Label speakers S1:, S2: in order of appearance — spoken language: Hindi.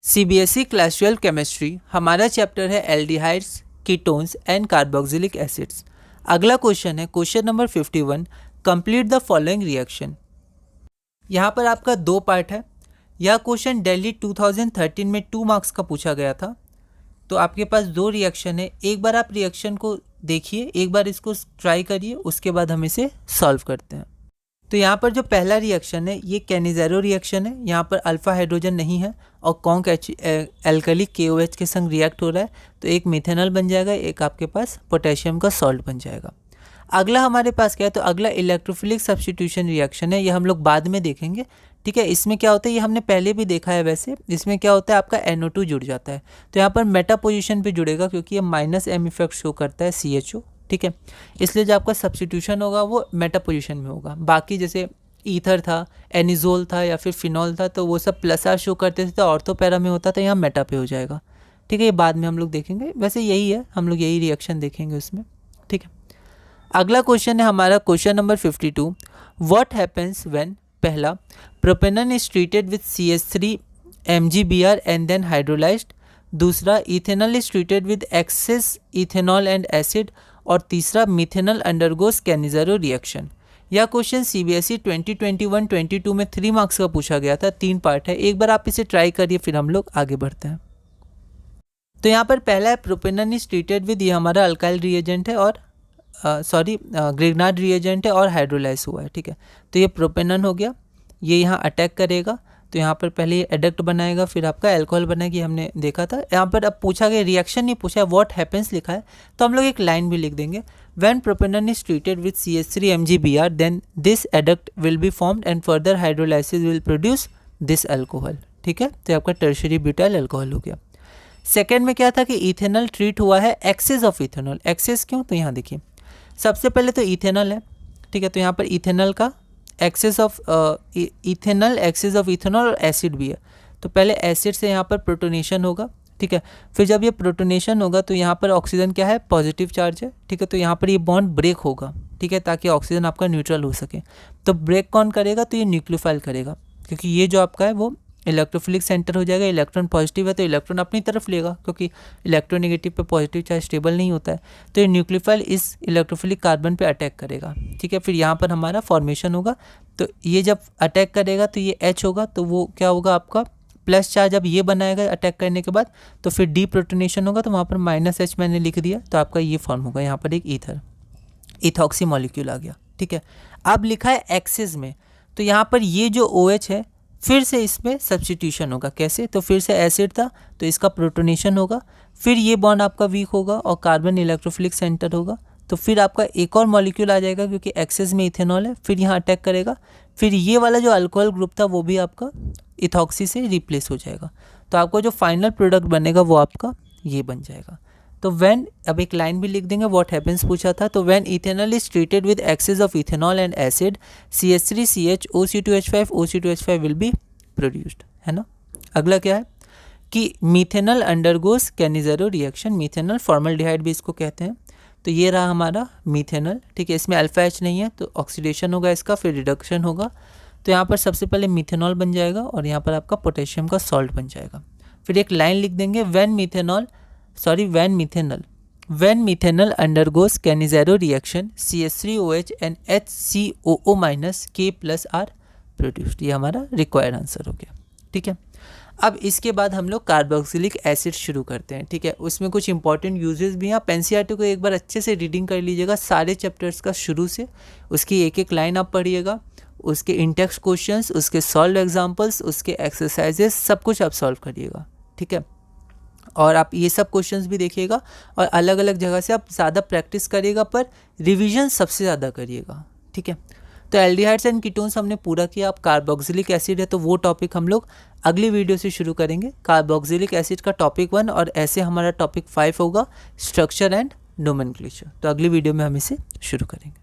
S1: सीबीएसई क्लास 12 केमिस्ट्री, हमारा चैप्टर है aldehydes, ketones and carboxylic acids. अगला क्वेश्चन है question number 51, complete the following reaction. यहाँ पर आपका दो पार्ट है। यह क्वेश्चन दिल्ली 2013 में 2 मार्क्स का पूछा गया था। तो आपके पास दो रिएक्शन है, एक बार आप रिएक्शन को देखिए, एक बार इसको ट्राई करिए, उसके बाद हम इसे सॉल्व करते हैं। तो यहाँ पर जो पहला रिएक्शन है ये कैनिज़ेरो रिएक्शन है। यहाँ पर अल्फा हाइड्रोजन नहीं है और कॉन्क एल्कली KOH के संग रिएक्ट हो रहा है, तो एक मिथेनॉल बन जाएगा, एक आपके पास पोटेशियम का सॉल्ट बन जाएगा। अगला हमारे पास क्या है, तो अगला इलेक्ट्रोफिलिक सब्स्टिट्यूशन रिएक्शन है, ये हम लोग बाद में देखेंगे। ठीक है, इसमें क्या होता है ये हमने पहले भी देखा है। वैसे इसमें क्या होता है, आपका NO2 जुड़ जाता है, तो यहाँ पर मेटा पोजिशन पर जुड़ेगा क्योंकि ये -M इफेक्ट शो करता है CHO। ठीक है, इसलिए जो आपका सब्स्टिट्यूशन होगा वो मेटा पोजीशन में होगा। बाकी जैसे ईथर था, एनिजोल था या फिर फिनॉल था, तो वो सब +R शो करते थे, तो ऑर्थो पैरा में होता था, यहाँ मेटा पे हो जाएगा। ठीक है, ये बाद में हम लोग देखेंगे। वैसे यही है, हम लोग यही रिएक्शन देखेंगे उसमें। ठीक है, अगला क्वेश्चन है हमारा question number 52, what happens when, पहला, propanone is treated with CH3 MgBr and then hydrolysed. दूसरा, ethanol is treated with excess ethanol and acid. और तीसरा, मिथेनॉल अंडरगोस कैनिज़ेरो रिएक्शन। यह क्वेश्चन CBSE 2021-22 में 3 मार्क्स का पूछा गया था। 3 पार्ट है, एक बार आप इसे ट्राई करिए, फिर हम लोग आगे बढ़ते हैं। तो यहाँ पर पहला है प्रोपेनॉन इज ट्रीटेड विद, ये हमारा अल्काइल रिएजेंट है और ग्रिग्नार्ड रिएजेंट है और हाइड्रोलाइज हुआ है। ठीक है, तो ये प्रोपेनॉन हो गया, ये यहाँ अटैक करेगा, तो यहाँ पर पहले ये एडक्ट बनाएगा, फिर आपका अल्कोहल बनाएगी, हमने देखा था। यहाँ पर अब पूछा गया, रिएक्शन नहीं पूछा है, व्हाट हैपेंस लिखा है, तो हम लोग एक लाइन भी लिख देंगे, when propanone is treated with CH3 MgBr then this adduct will be formed and further hydrolysis will produce this alcohol. ठीक है, तो आपका टर्शियरी ब्यूटाइल अल्कोहल हो गया। सेकेंड में क्या था कि इथेनॉल ट्रीट हुआ है एक्सेस ऑफ इथेनॉल। एक्सेस क्यों, तो यहाँ देखिए, सबसे पहले तो इथेनॉल है। ठीक है, तो यहाँ पर इथेनॉल का excess of ethanol, excess of ethanol और एसिड भी है, तो पहले एसिड से यहाँ पर प्रोटोनेशन होगा। ठीक है, फिर जब ये प्रोटोनेशन होगा तो यहाँ पर ऑक्सीजन क्या है, पॉजिटिव चार्ज है। ठीक है, तो यहाँ पर ये बॉन्ड ब्रेक होगा। ठीक है, ताकि ऑक्सीजन आपका न्यूट्रल हो सके। तो ब्रेक कौन करेगा, तो ये न्यूक्लियोफाइल करेगा, क्योंकि ये जो आपका है वो इलेक्ट्रोफिलिक सेंटर हो जाएगा। इलेक्ट्रॉन पॉजिटिव है तो इलेक्ट्रॉन अपनी तरफ लेगा, क्योंकि इलेक्ट्रोनेगेटिव पे पॉजिटिव चार्ज स्टेबल नहीं होता है, तो ये न्यूक्लियोफाइल इस इलेक्ट्रोफिलिक कार्बन पे अटैक करेगा। ठीक है, फिर यहाँ पर हमारा फॉर्मेशन होगा, तो ये जब अटैक करेगा तो ये H होगा, तो वो क्या होगा, आपका प्लस चार्ज जब ये बनाएगा अटैक करने के बाद, तो फिर डीप्रोटोनेशन होगा, तो वहाँ पर -H मैंने लिख दिया, तो आपका ये फॉर्म होगा, यहाँ पर एक ईथर, इथॉक्सी मॉलिक्यूल आ गया। ठीक है, अब लिखा है एक्सेस में, तो यहाँ पर ये जो OH है फिर से इसमें सब्स्टिट्यूशन होगा। कैसे, तो फिर से एसिड था तो इसका प्रोटोनेशन होगा, फिर ये बॉन्ड आपका वीक होगा और कार्बन इलेक्ट्रोफिलिक सेंटर होगा, तो फिर आपका एक और मॉलिक्यूल आ जाएगा, क्योंकि एक्सेस में इथेनॉल है, फिर यहाँ अटैक करेगा, फिर ये वाला जो अल्कोहल ग्रुप था वो भी आपका इथॉक्सी से रिप्लेस हो जाएगा, तो आपको जो फाइनल प्रोडक्ट बनेगा वो आपका ये बन जाएगा। तो व्हेन, अब एक लाइन भी लिख देंगे, व्हाट हैपेंस पूछा था, तो when ethanol is treated with excess of ethanol and acid CH3CH OC2H5 OC2H5 will be produced, है ना। अगला क्या है कि methanol undergoes Cannizzaro reaction. Methanol formaldehyde भी इसको कहते हैं, तो ये रहा हमारा मिथेनॉल। ठीक है, इसमें अल्फा H नहीं है, तो ऑक्सीडेशन होगा इसका, फिर रिडक्शन होगा, तो यहाँ पर सबसे पहले मिथेनॉल बन जाएगा और यहाँ पर आपका पोटेशियम का सॉल्ट बन जाएगा। फिर एक लाइन लिख देंगे, when methanol undergoes Cannizzaro reaction CH3OH and HCOO- K+R produced. ये हमारा रिक्वायर्ड आंसर हो गया। ठीक है, अब इसके बाद हम लोग कार्बोक्सिलिक एसिड शुरू करते हैं। ठीक है, उसमें कुछ इंपॉर्टेंट यूजेस भी हैं। आप NCERT को एक बार अच्छे से रीडिंग कर लीजिएगा, सारे चैप्टर्स का शुरू से, उसकी एक एक लाइन आप पढ़िएगा, उसके इंटेक्स्ट क्वेश्चंस, उसके सॉल्व एग्जाम्पल्स, उसके एक्सरसाइजेस, सब कुछ आप सॉल्व करिएगा। ठीक है, और आप ये सब क्वेश्चंस भी देखिएगा और अलग अलग जगह से आप ज़्यादा प्रैक्टिस करिएगा, पर रिवीजन सबसे ज़्यादा करिएगा। ठीक है, तो एल्डिहाइड्स एंड कीटोन्स हमने पूरा किया। अब कार्बोक्सिलिक एसिड है, तो वो टॉपिक हम लोग अगली वीडियो से शुरू करेंगे। कार्बोक्सिलिक एसिड का टॉपिक 1 और ऐसे हमारा टॉपिक 5 होगा, स्ट्रक्चर एंड नोमेनक्लेचर। तो अगली वीडियो में हम इसे शुरू करेंगे।